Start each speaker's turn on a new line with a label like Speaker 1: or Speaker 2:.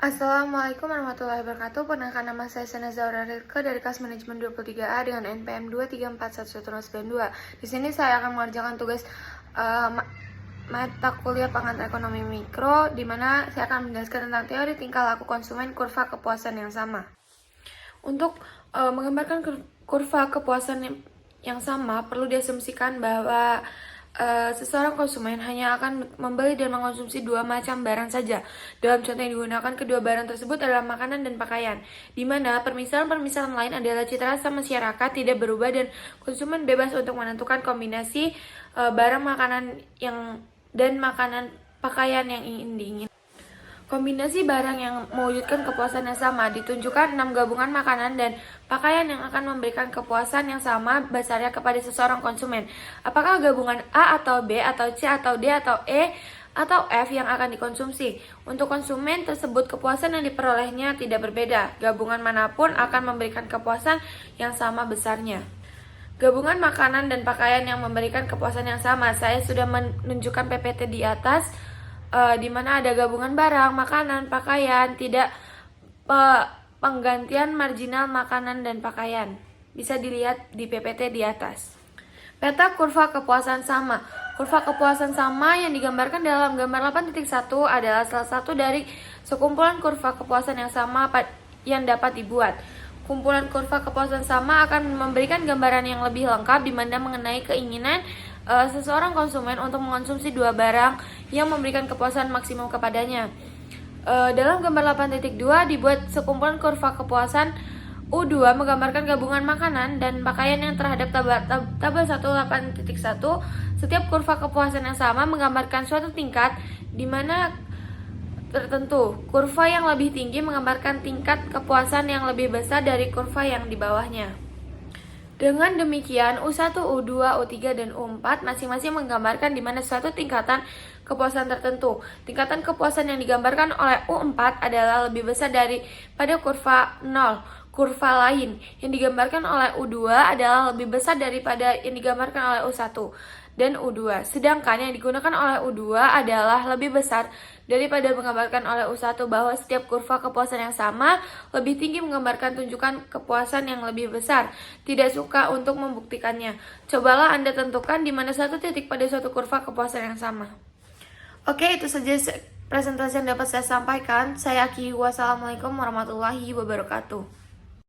Speaker 1: Assalamualaikum warahmatullahi wabarakatuh. Perkenalkan nama saya Sena Zaura Rirke dari kelas manajemen 23A dengan NPM 2341192. Di sini saya akan mengerjakan tugas mata kuliah pengantar ekonomi mikro, di mana saya akan menjelaskan tentang teori tingkah laku konsumen kurva kepuasan yang sama. Untuk menggambarkan kurva kepuasan yang sama, perlu diasumsikan bahwa seseorang konsumen hanya akan membeli dan mengkonsumsi dua macam barang saja. Dalam contoh yang digunakan, kedua barang tersebut adalah makanan dan pakaian, di mana permisalan-permisalan lain adalah cita rasa masyarakat tidak berubah dan konsumen bebas untuk menentukan kombinasi barang makanan dan makanan pakaian yang ingin diinginkan. Kombinasi barang yang mewujudkan kepuasan yang sama ditunjukkan 6 gabungan makanan dan pakaian yang akan memberikan kepuasan yang sama besarnya kepada seseorang konsumen. Apakah gabungan A atau B atau C atau D atau E atau F yang akan dikonsumsi? Untuk konsumen tersebut kepuasan yang diperolehnya tidak berbeda. Gabungan manapun akan memberikan kepuasan yang sama besarnya. Gabungan makanan dan pakaian yang memberikan kepuasan yang sama. Saya sudah menunjukkan PPT di atas, di mana ada gabungan barang, makanan, pakaian, tidak penggantian marginal makanan dan pakaian. Bisa dilihat di PPT di atas. Peta kurva kepuasan sama. Kurva kepuasan sama yang digambarkan dalam gambar 8.1 adalah salah satu dari sekumpulan kurva kepuasan yang sama yang dapat dibuat. Kumpulan kurva kepuasan sama akan memberikan gambaran yang lebih lengkap di mana mengenai keinginan seseorang konsumen untuk mengkonsumsi dua barang yang memberikan kepuasan maksimum kepadanya. Dalam gambar 8.2 dibuat sekumpulan kurva kepuasan U2 menggambarkan gabungan makanan dan pakaian yang terhadap tabel 8.1. Setiap kurva kepuasan yang sama menggambarkan suatu tingkat di mana tertentu. Kurva yang lebih tinggi menggambarkan tingkat kepuasan yang lebih besar dari kurva yang di bawahnya. Dengan demikian, U1, U2, U3, dan U4 masing-masing menggambarkan di mana suatu tingkatan kepuasan tertentu. Tingkatan kepuasan yang digambarkan oleh U4 adalah lebih besar daripada kurva 0. Kurva lain yang digambarkan oleh U2 adalah lebih besar daripada yang digambarkan oleh U1 dan U2. Sedangkan yang digunakan oleh U2 adalah lebih besar daripada menggambarkan oleh U1, bahwa setiap kurva kepuasan yang sama lebih tinggi menggambarkan tunjukan kepuasan yang lebih besar. Tidak suka untuk membuktikannya. Cobalah Anda tentukan di mana satu titik pada suatu kurva kepuasan yang sama. Oke, itu saja presentasi yang dapat saya sampaikan. Saya Aki. Wassalamualaikum warahmatullahi wabarakatuh.